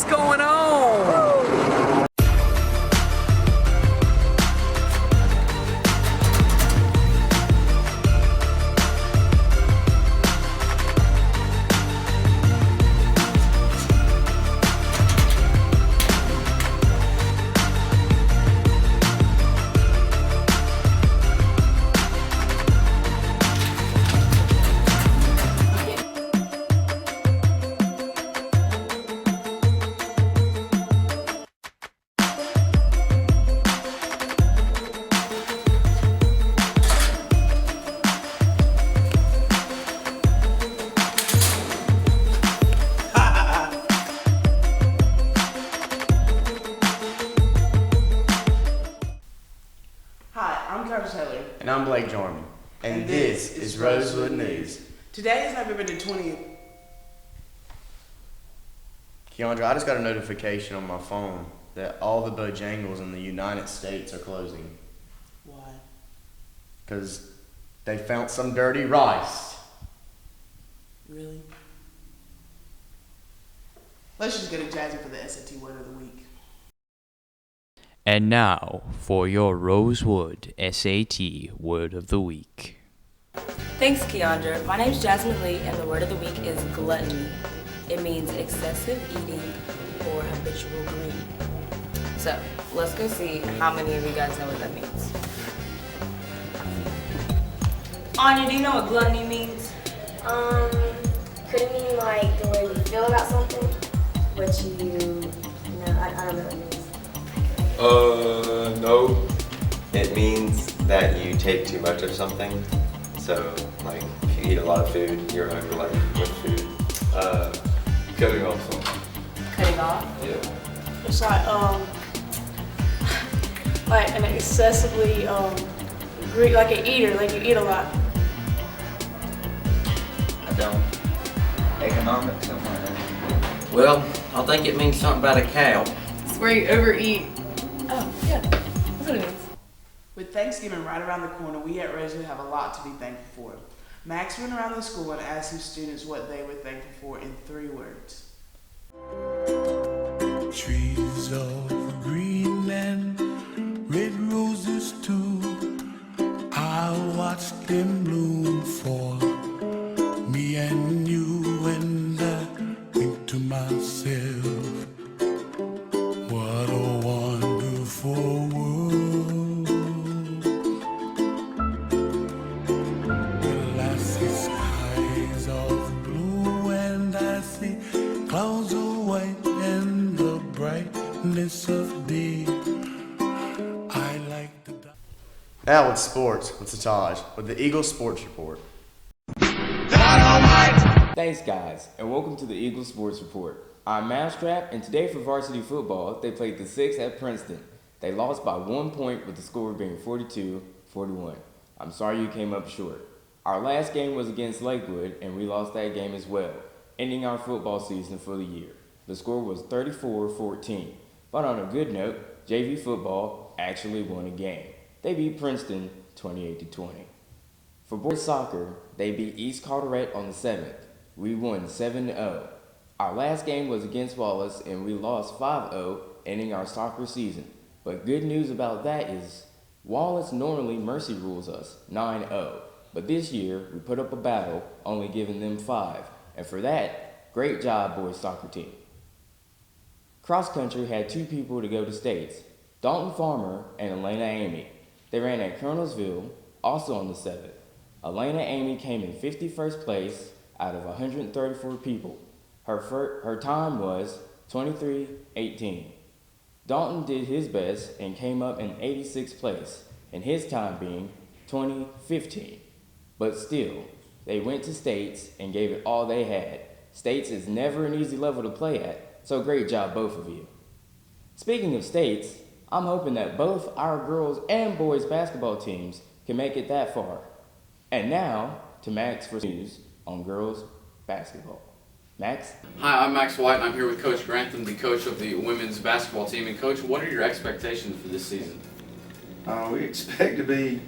going on? And I'm Blake Jordan. And this is Rosewood News. Today is November the 20th. Keandra, I just got a notification on my phone that all the Bojangles in the United States are closing. Why? Because they found some dirty rice. Really? Let's just go to Jazzy for the SAT word of the week. And now for your Rosewood SAT word of the week. Thanks, Keandra. My name's Jasmine Lee, and the word of the week is gluttony. It means excessive eating or habitual greed. So, let's go see how many of you guys know what that means. Anya, do you know what gluttony means? Could it mean like the way you feel about something? What you, I don't know what it means. No. It means that you take too much of something. So, like, if you eat a lot of food, you're overloaded with food. Cutting off something. Cutting off? Yeah. It's like an excessively like an eater, like you eat a lot. I don't. Economic, something like that. Well, I think it means something about a cow. It's where you overeat. Oh, yeah. That's what it means. With Thanksgiving right around the corner, we at Rosewood have a lot to be thankful for. Max went around the school and asked his students what they were thankful for in 3 words. Trees of green and red roses too. I watched them bloom for me and you, and I think to myself, what a wonderful world. Well, I see skies of blue and I see clouds of white and the brightness of day. I like the Now with sports with Sataj with the Eagles Sports Report. Thanks guys, and welcome to the Eagles Sports Report. I'm Mousetrap, and today for varsity football, they played the Six at Princeton. They lost by 1 point with the score being 42-41. I'm sorry you came up short. Our last game was against Lakewood, and we lost that game as well, ending our football season for the year. The score was 34-14. But on a good note, JV football actually won a game. They beat Princeton 28-20. For boys soccer, they beat East Carteret on the 7th. We won 7-0. Our last game was against Wallace and we lost 5-0, ending our soccer season. But good news about that is Wallace normally mercy rules us 9-0. But this year we put up a battle, only giving them 5. And for that, great job boys soccer team. Cross country had 2 people to go to states, Dalton Farmer and Elena Amy. They ran at Colonelsville, also on the 7th. Elena Amy came in 51st place out of 134 people. Her time was 23:18. Dalton did his best and came up in 86th place, and his time being 20:15. But still, they went to states and gave it all they had. States is never an easy level to play at, so great job both of you. Speaking of states, I'm hoping that both our girls and boys basketball teams can make it that far. And now to Max for news on girls basketball. Max? Hi, I'm Max White, and I'm here with Coach Grantham, the coach of the women's basketball team. And Coach, what are your expectations for this season? We expect to be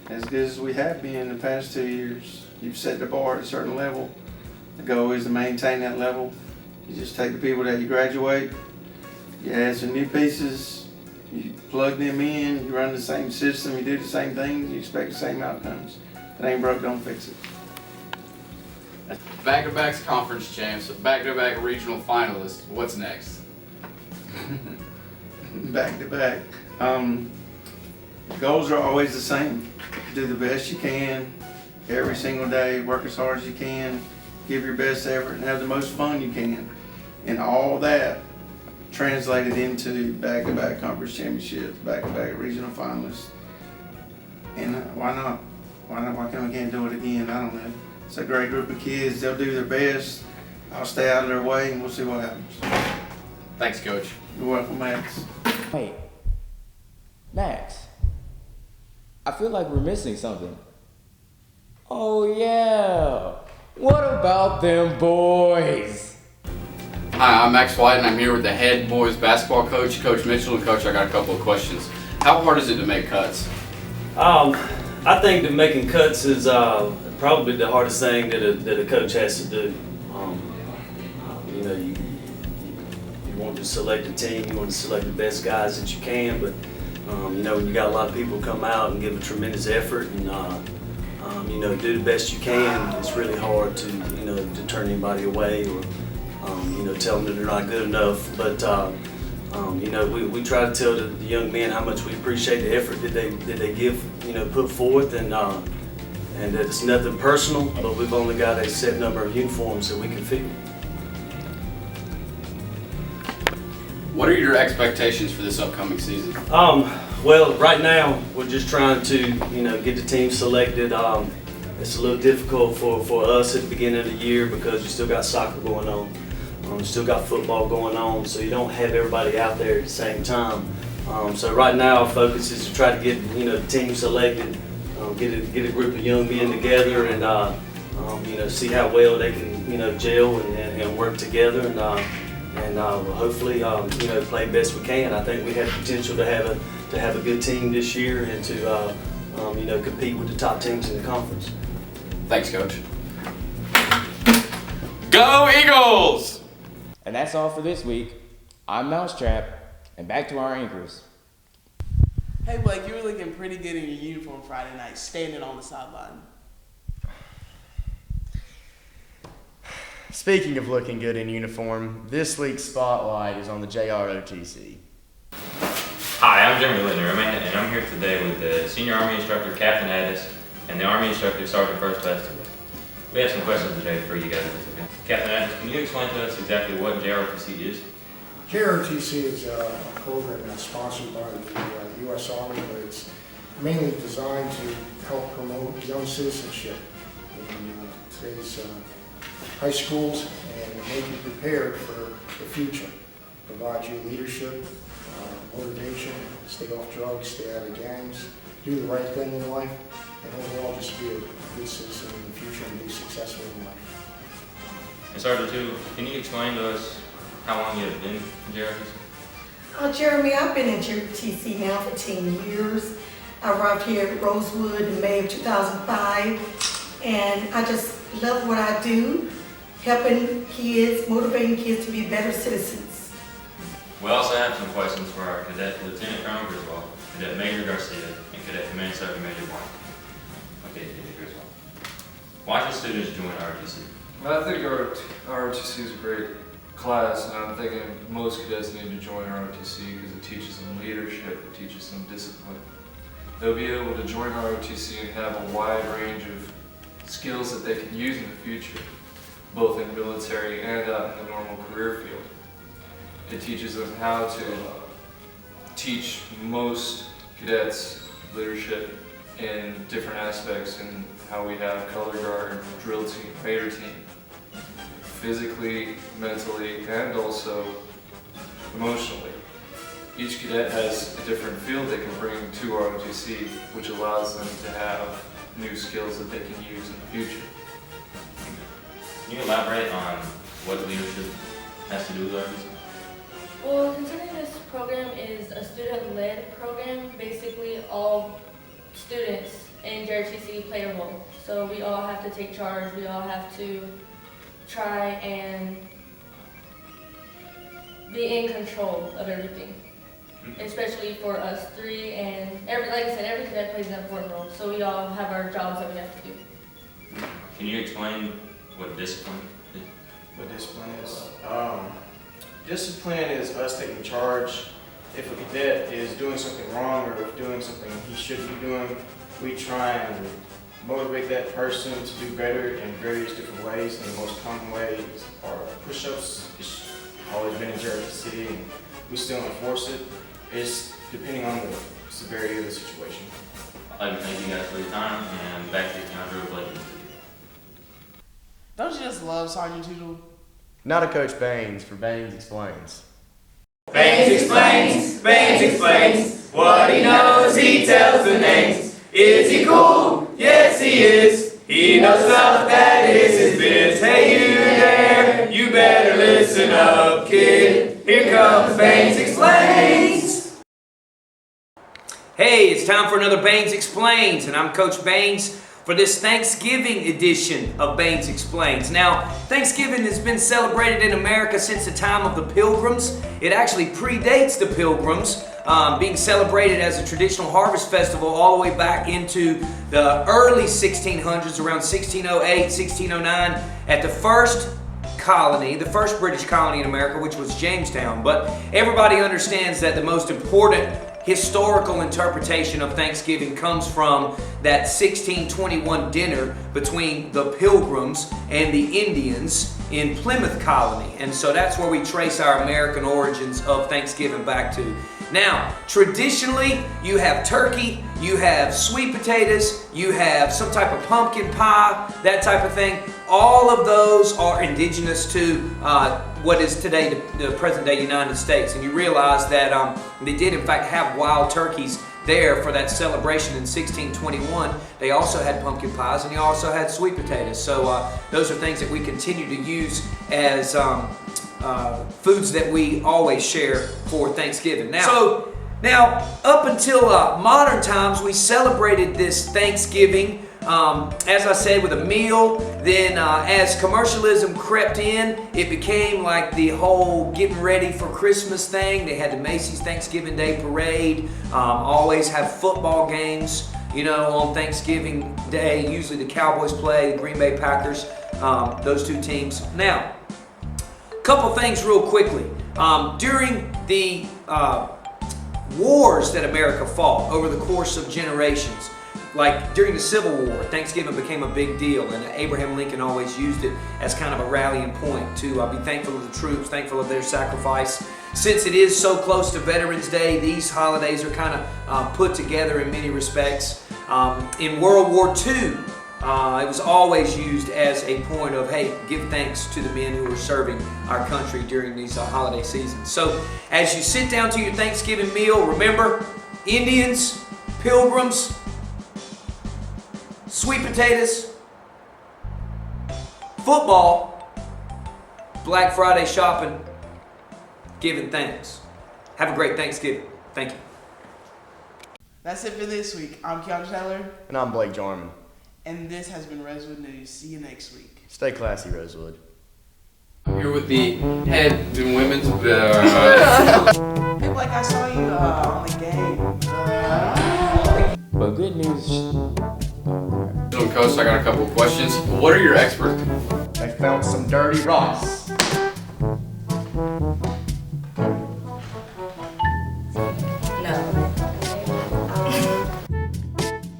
as good as we have been in the past 2 years. You've set the bar at a certain level. The goal is to maintain that level You just take the people that you graduate, you add some new pieces, you plug them in, you run the same system, you do the same thing, you expect the same outcomes. If it ain't broke, don't fix it. Back-to-back conference champs, back-to-back regional finalists. What's next? Back to back. Goals are always the same. Do the best you can every single day, work as hard as you can, give your best effort, and have the most fun you can. And all that translated into back-to-back conference championships, back-to-back regional finalists. And why not? Why can't we do it again? I don't know. It's a great group of kids. They'll do their best. I'll stay out of their way, and we'll see what happens. Thanks, Coach. You're welcome, Max. Hey, Max, I feel like we're missing something. Oh yeah, what about them boys? Hi, I'm Max White, and I'm here with the head boys basketball coach, Coach Mitchell. And Coach, I got a couple of questions. How hard is it to make cuts? I think that making cuts is probably the hardest thing that a coach has to do. You know, you want to select a team, you want to select the best guys that you can, but you know, when you got a lot of people come out and give a tremendous effort and you know, do the best you can, it's really hard to, you know, to turn anybody away or you know, tell them that they're not good enough. But you know, we try to tell the young men how much we appreciate the effort that they give, you know, put forth, and that it's nothing personal, but we've only got a set number of uniforms that we can fill. What are your expectations for this upcoming season? Well, right now we're just trying to, you know, get the team selected. It's a little difficult for us at the beginning of the year because you still got soccer going on. You still got football going on, so you don't have everybody out there at the same time. So right now our focus is to try to get, you know, the team selected, get a group of young men together, and you know, see how well they can, you know, gel and work together, and hopefully, you know, play best we can. I think we have potential to have a good team this year and to you know, compete with the top teams in the conference. Thanks, Coach. Go Eagles! And that's all for this week. I'm Mousetrap, and back to our anchors. Hey Blake, you were looking pretty good in your uniform Friday night, standing on the sideline. Speaking of looking good in uniform, this week's spotlight is on the JROTC. Hi, I'm Jeremy Littner, and I'm here today with the Senior Army Instructor Captain Addis and the Army Instructor Sergeant First Class Tilly. We have some questions today for you guys. Captain Addis, can you explain to us exactly what JROTC is? JROTC is a program that's sponsored by the U.S. Army, but it's mainly designed to help promote young citizenship in today's high schools and make you prepared for the future. Provide you leadership, motivation, stay off drugs, stay out of gangs, do the right thing in life, and overall just be a good citizen in the future and be successful in life. And Sergeant 2, can you explain to us how long you have been in JROTC? Jeremy, I've been in JROTC now for 10 years. I arrived here at Rosewood in May of 2005, and I just love what I do, helping kids, motivating kids to be better citizens. We also have some questions for our Cadet Lieutenant Colonel Griswold, Cadet Major Garcia, and Cadet Command Sergeant Major White. Okay, Cadet Griswold. Why should students join ROTC? Well, I think our ROTC is a great class, and I'm thinking most cadets need to join ROTC because it teaches them leadership, it teaches them discipline. They'll be able to join ROTC and have a wide range of skills that they can use in the future, both in military and out in the normal career field. It teaches them how to teach most cadets leadership in different aspects, in how we have color guard, drill team, major team, physically, mentally, and also emotionally. Each cadet has a different field they can bring to ROTC, which allows them to have new skills that they can use in the future. Can you elaborate on what leadership has to do with ROTC? Well, considering this program is a student-led program, basically all students in JROTC play a role. So we all have to take charge, we all have to try and be in control of everything, especially for us three. And like I said, every cadet plays an important role. So we all have our jobs that we have to do. Can you explain what discipline is? What discipline is? Discipline is us taking charge. If a cadet is doing something wrong or doing something he shouldn't be doing, we try and motivate that person to do better in various different ways. And the most common way is our push-ups. It's always been in JRTC, and we still enforce it. It's depending on the severity of the situation. I'd like to thank you guys for your time, and back to Keandre Blake. Don't you just love Sergeant Tootle? Now to Coach Baines for Baines Explains. Baines explains what he knows, he tells the names. Is he cool? Yes, he is. He knows stuff that is his biz. Hey, you there, you better listen up, kid. Here comes Baines Explains. Hey, it's time for another Baines Explains, and I'm Coach Baines for this Thanksgiving edition of Baines Explains. Now, Thanksgiving has been celebrated in America since the time of the Pilgrims. It actually predates the Pilgrims, being celebrated as a traditional harvest festival all the way back into the early 1600s, around 1608, 1609, at the first colony, the first British colony in America, which was Jamestown. But everybody understands that the most important historical interpretation of Thanksgiving comes from that 1621 dinner between the Pilgrims and the Indians in Plymouth Colony. And so that's where we trace our American origins of Thanksgiving back to. Now, traditionally, you have turkey, you have sweet potatoes, you have some type of pumpkin pie, that type of thing. All of those are indigenous to what is today the present-day United States. And you realize that they did, in fact, have wild turkeys there for that celebration in 1621. They also had pumpkin pies, and they also had sweet potatoes. So those are things that we continue to use as foods that we always share for Thanksgiving. Now, up until modern times, we celebrated this Thanksgiving, as I said, with a meal. Then as commercialism crept in, it became like the whole getting ready for Christmas thing. They had the Macy's Thanksgiving Day Parade, always have football games, on Thanksgiving Day. Usually the Cowboys play, the Green Bay Packers, those two teams. Now, couple things real quickly. During the wars that America fought over the course of generations, like during the Civil War, Thanksgiving became a big deal, and Abraham Lincoln always used it as kind of a rallying point to be thankful of the troops, thankful of their sacrifice. Since it is so close to Veterans Day, these holidays are kind of put together in many respects. In World War II, it was always used as a point of, hey, give thanks to the men who are serving our country during these holiday seasons. So as you sit down to your Thanksgiving meal, remember, Indians, Pilgrims, sweet potatoes, football, Black Friday shopping, giving thanks. Have a great Thanksgiving. Thank you. That's it for this week. I'm Keandre Taylor. And I'm Blake Jarman. And this has been Rosewood News. See you next week. Stay classy, Rosewood. I'm here with the head in women's. Hey, Blake, I saw you on the game. But good news. Coach, I got a couple of questions. What are your experts? I found some dirty rocks.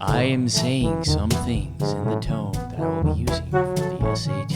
I am saying some things in the tone that I will be using for the SAT.